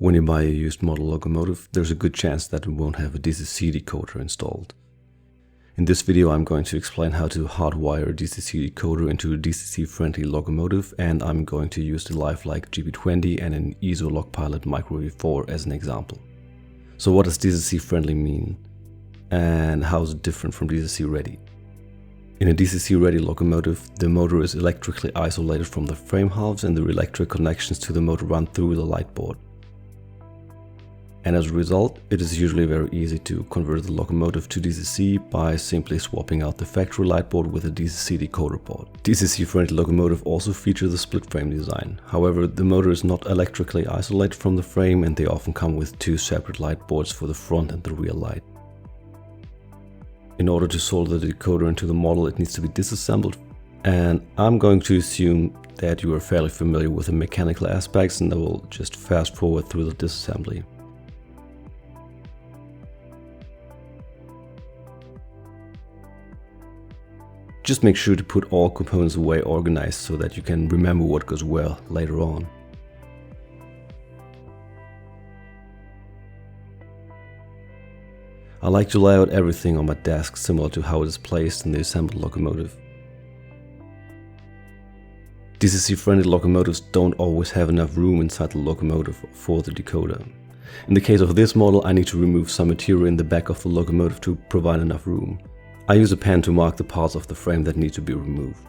When you buy a used model locomotive, there's a good chance that it won't have a DCC decoder installed. In this video I'm going to explain how to hardwire a DCC decoder into a DCC Friendly locomotive, and I'm going to use the Life Like GP20 and an ESU Lokpilot Micro V4 as an example. So what does DCC Friendly mean? And how is it different from DCC Ready? In a DCC Ready locomotive, the motor is electrically isolated from the frame halves and the electric connections to the motor run through the light board. And as a result, it is usually very easy to convert the locomotive to DCC by simply swapping out the factory light board with a DCC decoder board. DCC Friendly locomotive also features a split frame design. However, the motor is not electrically isolated from the frame, and they often come with two separate light boards for the front and the rear light. In order to solder the decoder into the model, it needs to be disassembled, and I'm going to assume that you are fairly familiar with the mechanical aspects, and I will just fast forward through the disassembly. Just make sure to put all components away organized so that you can remember what goes where later on. I like to lay out everything on my desk similar to how it is placed in the assembled locomotive. DCC Friendly locomotives don't always have enough room inside the locomotive for the decoder. In the case of this model, I need to remove some material in the back of the locomotive to provide enough room. I use a pen to mark the parts of the frame that need to be removed.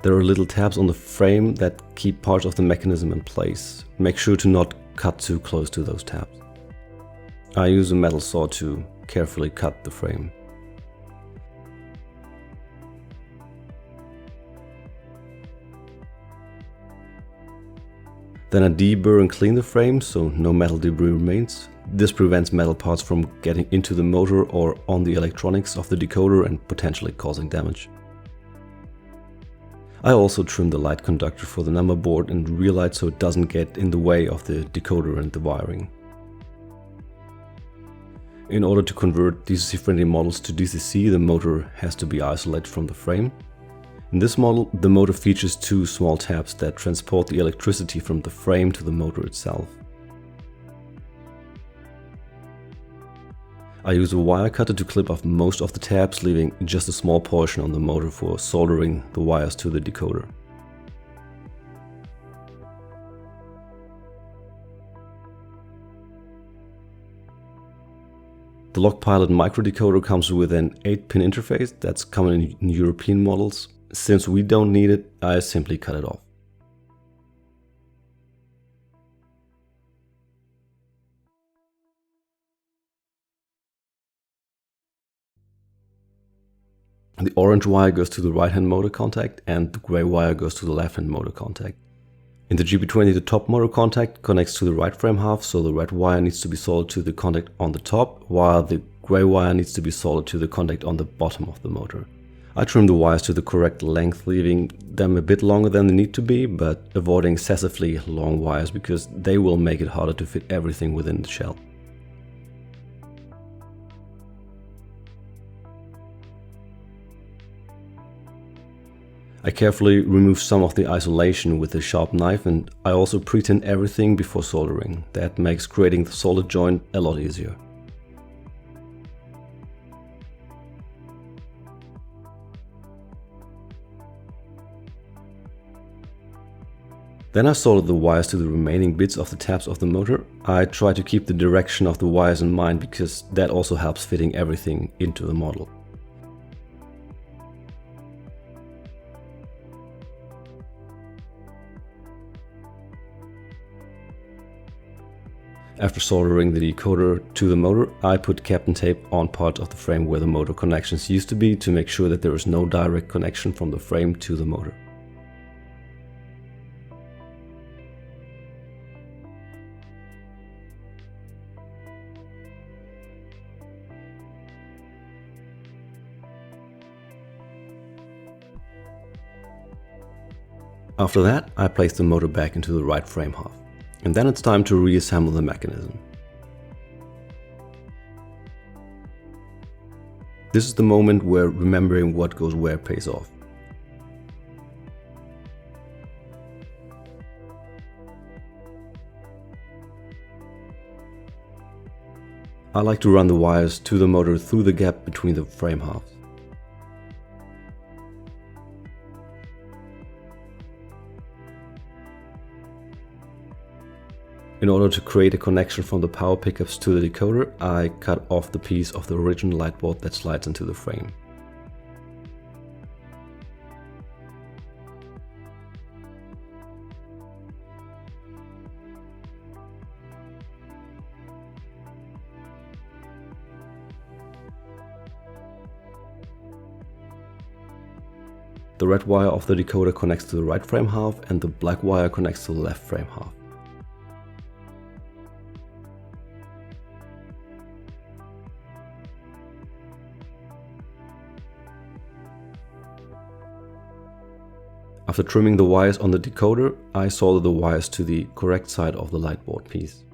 There are little tabs on the frame that keep parts of the mechanism in place. Make sure to not cut too close to those tabs. I use a metal saw to carefully cut the frame. Then I deburr and clean the frame so no metal debris remains. This prevents metal parts from getting into the motor or on the electronics of the decoder and potentially causing damage. I also trim the light conductor for the number board and rear light so it doesn't get in the way of the decoder and the wiring. In order to convert DCC Friendly models to DCC, the motor has to be isolated from the frame. In this model, the motor features two small tabs that transport the electricity from the frame to the motor itself. I use a wire cutter to clip off most of the tabs, leaving just a small portion on the motor for soldering the wires to the decoder. The Lokpilot microdecoder comes with an 8-pin interface that's common in European models. Since we don't need it, I simply cut it off. The orange wire goes to the right-hand motor contact and the gray wire goes to the left-hand motor contact. In the GP20, the top motor contact connects to the right frame half, so the red wire needs to be soldered to the contact on the top, while the gray wire needs to be soldered to the contact on the bottom of the motor. I trim the wires to the correct length, leaving them a bit longer than they need to be, but avoiding excessively long wires because they will make it harder to fit everything within the shell. I carefully remove some of the isolation with a sharp knife, and I also pre-tin everything before soldering. That makes creating the soldered joint a lot easier. Then I soldered the wires to the remaining bits of the tabs of the motor. I try to keep the direction of the wires in mind because that also helps fitting everything into the model. After soldering the decoder to the motor, I put Kapton tape on parts of the frame where the motor connections used to be to make sure that there is no direct connection from the frame to the motor. After that, I place the motor back into the right frame half. And then it's time to reassemble the mechanism. This is the moment where remembering what goes where pays off. I like to run the wires to the motor through the gap between the frame halves. In order to create a connection from the power pickups to the decoder, I cut off the piece of the original light board that slides into the frame. The red wire of the decoder connects to the right frame half and the black wire connects to the left frame half. After trimming the wires on the decoder, I soldered the wires to the correct side of the light board piece.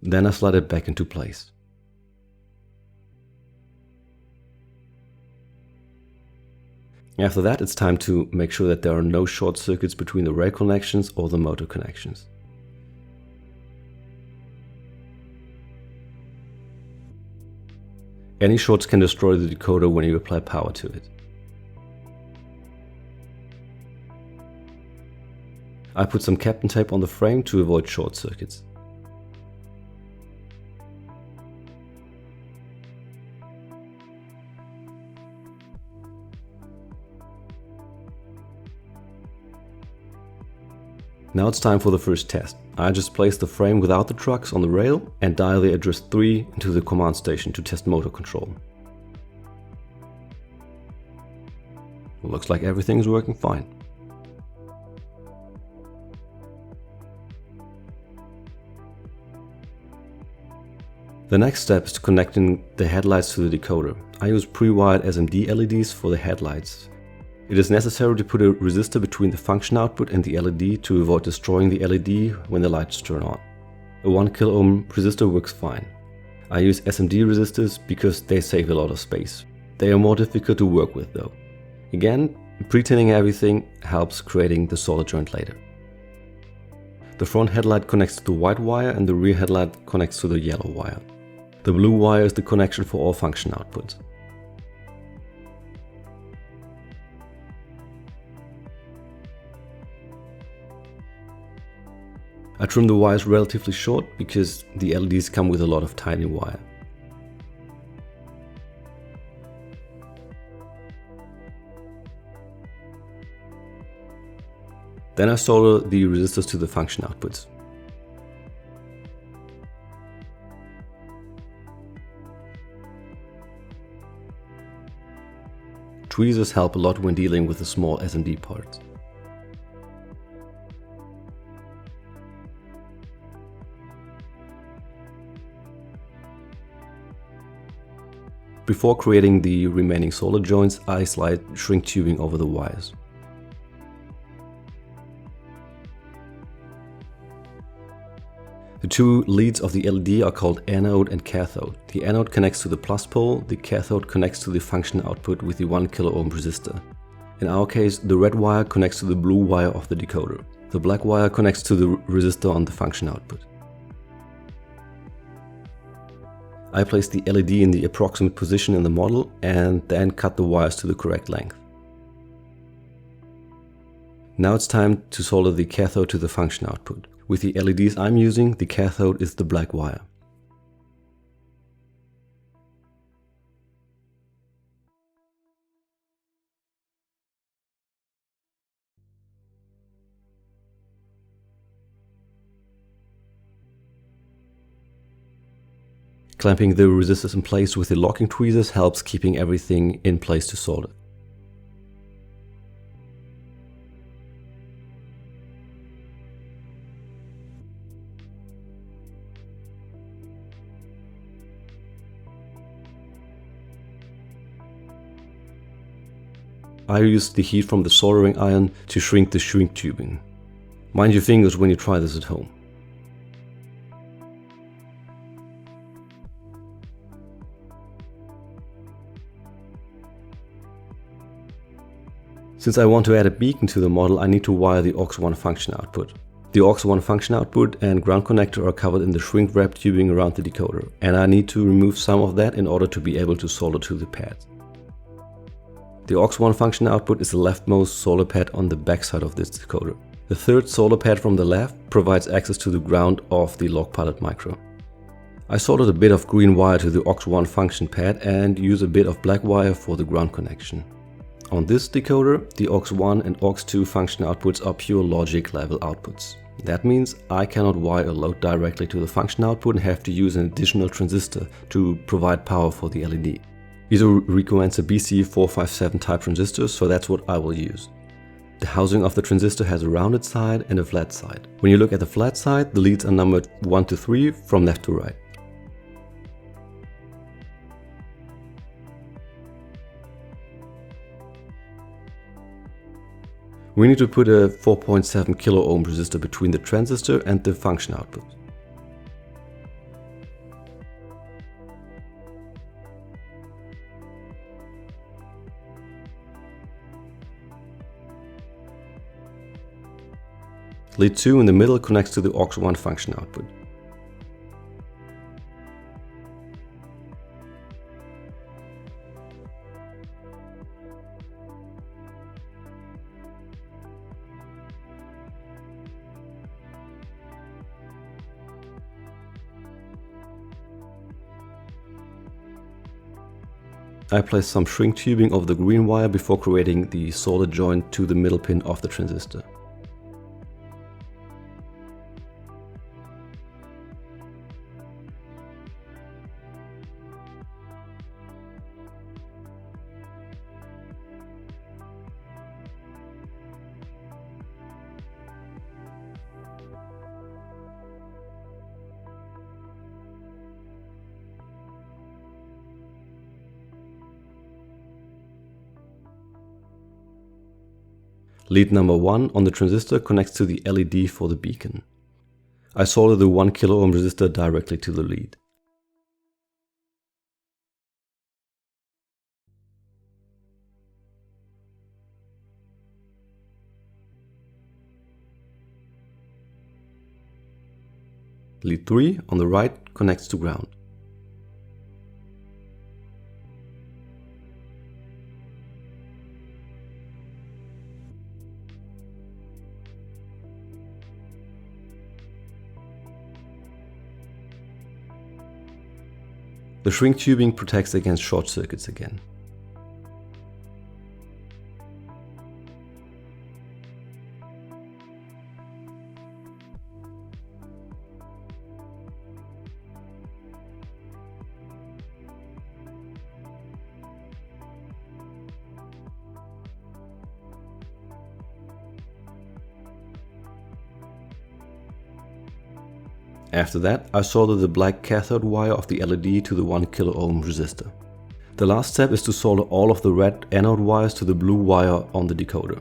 Then I slide it back into place. After that, it's time to make sure that there are no short circuits between the rail connections or the motor connections. Any shorts can destroy the decoder when you apply power to it. I put some Kapton tape on the frame to avoid short circuits. Now it's time for the first test. I just placed the frame without the trucks on the rail and dial the address 3 into the command station to test motor control. Looks like everything's working fine. The next step is to connecting the headlights to the decoder. I use pre-wired SMD LEDs for the headlights. It is necessary to put a resistor between the function output and the LED to avoid destroying the LED when the lights turn on. A 1 kΩ resistor works fine. I use SMD resistors because they save a lot of space. They are more difficult to work with though. Again, pre-tinning everything helps creating the solder joint later. The front headlight connects to the white wire and the rear headlight connects to the yellow wire. The blue wire is the connection for all function outputs. I trim the wires relatively short because the LEDs come with a lot of tiny wire. Then I solder the resistors to the function outputs. Tweezers help a lot when dealing with the small SMD parts. Before creating the remaining solder joints, I slide shrink tubing over the wires. The two leads of the LED are called anode and cathode. The anode connects to the plus pole, the cathode connects to the function output with the 1 kΩ resistor. In our case, the red wire connects to the blue wire of the decoder. The black wire connects to the resistor on the function output. I place the LED in the approximate position in the model and then cut the wires to the correct length. Now it's time to solder the cathode to the function output. With the LEDs I'm using, the cathode is the black wire. Clamping the resistors in place with the locking tweezers helps keeping everything in place to solder. I use the heat from the soldering iron to shrink the shrink tubing. Mind your fingers when you try this at home. Since I want to add a beacon to the model, I need to wire the AUX1 function output. The AUX1 function output and ground connector are covered in the shrink wrap tubing around the decoder, and I need to remove some of that in order to be able to solder to the pads. The AUX1 function output is the leftmost solder pad on the backside of this decoder. The third solder pad from the left provides access to the ground of the Lokpilot micro. I soldered a bit of green wire to the AUX1 function pad and use a bit of black wire for the ground connection. On this decoder, the AUX1 and AUX2 function outputs are pure logic level outputs. That means I cannot wire a load directly to the function output and have to use an additional transistor to provide power for the LED. These recommends a BC547 type transistor, so that's what I will use. The housing of the transistor has a rounded side and a flat side. When you look at the flat side, the leads are numbered 1 to 3 from left to right. We need to put a 4.7 kilo ohm resistor between the transistor and the function output. Lead 2 in the middle connects to the AUX1 function output. I place some shrink tubing over the green wire before creating the solder joint to the middle pin of the transistor. Lead number 1 on the transistor connects to the LED for the beacon. I solder the 1 kilo ohm resistor directly to the lead. Lead 3 on the right connects to ground. The shrink tubing protects against short circuits again. After that, I solder the black cathode wire of the LED to the 1 kilo ohm resistor. The last step is to solder all of the red anode wires to the blue wire on the decoder.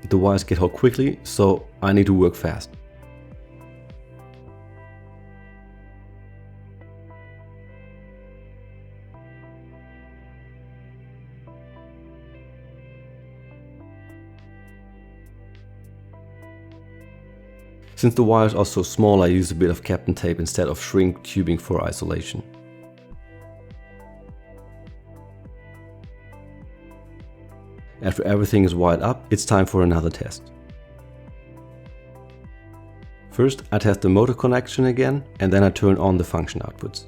The wires get hot quickly, so I need to work fast. Since the wires are so small, I use a bit of Kapton tape instead of shrink tubing for isolation. After everything is wired up, it's time for another test. First, I test the motor connection again, and then I turn on the function outputs.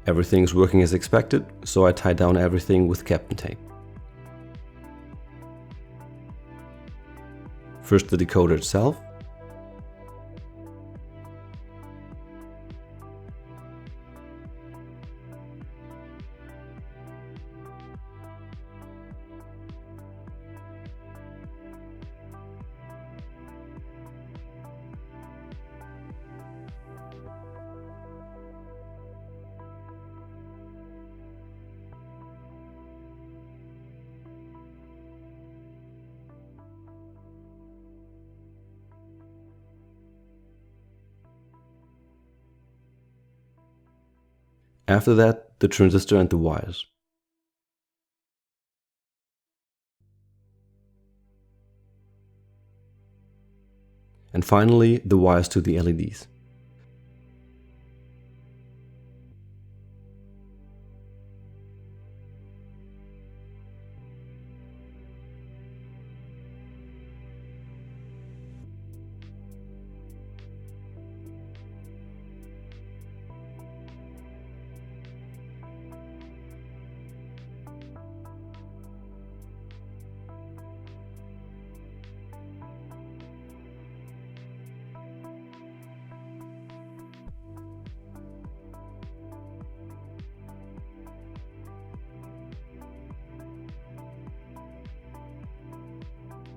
Everything is working as expected, so I tie down everything with Kapton tape. First the decoder itself, After that, the transistor and the wires. And finally, the wires to the LEDs.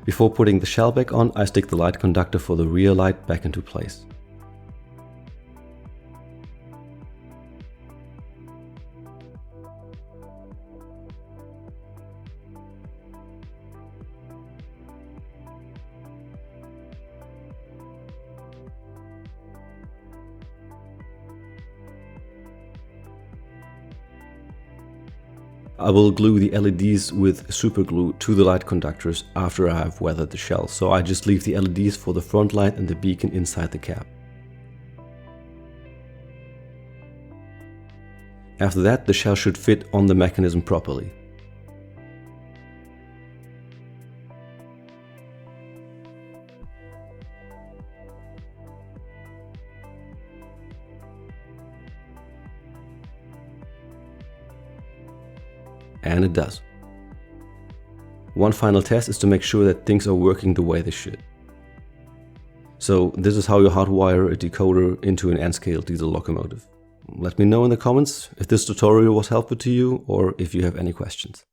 Before putting the shell back on, I stick the light conductor for the rear light back into place. I will glue the LEDs with super glue to the light conductors after I have weathered the shell, so I just leave the LEDs for the front light and the beacon inside the cap. After that, the shell should fit on the mechanism properly. And it does. One final test is to make sure that things are working the way they should. So this is how you hardwire a decoder into an N-scale diesel locomotive. Let me know in the comments if this tutorial was helpful to you or if you have any questions.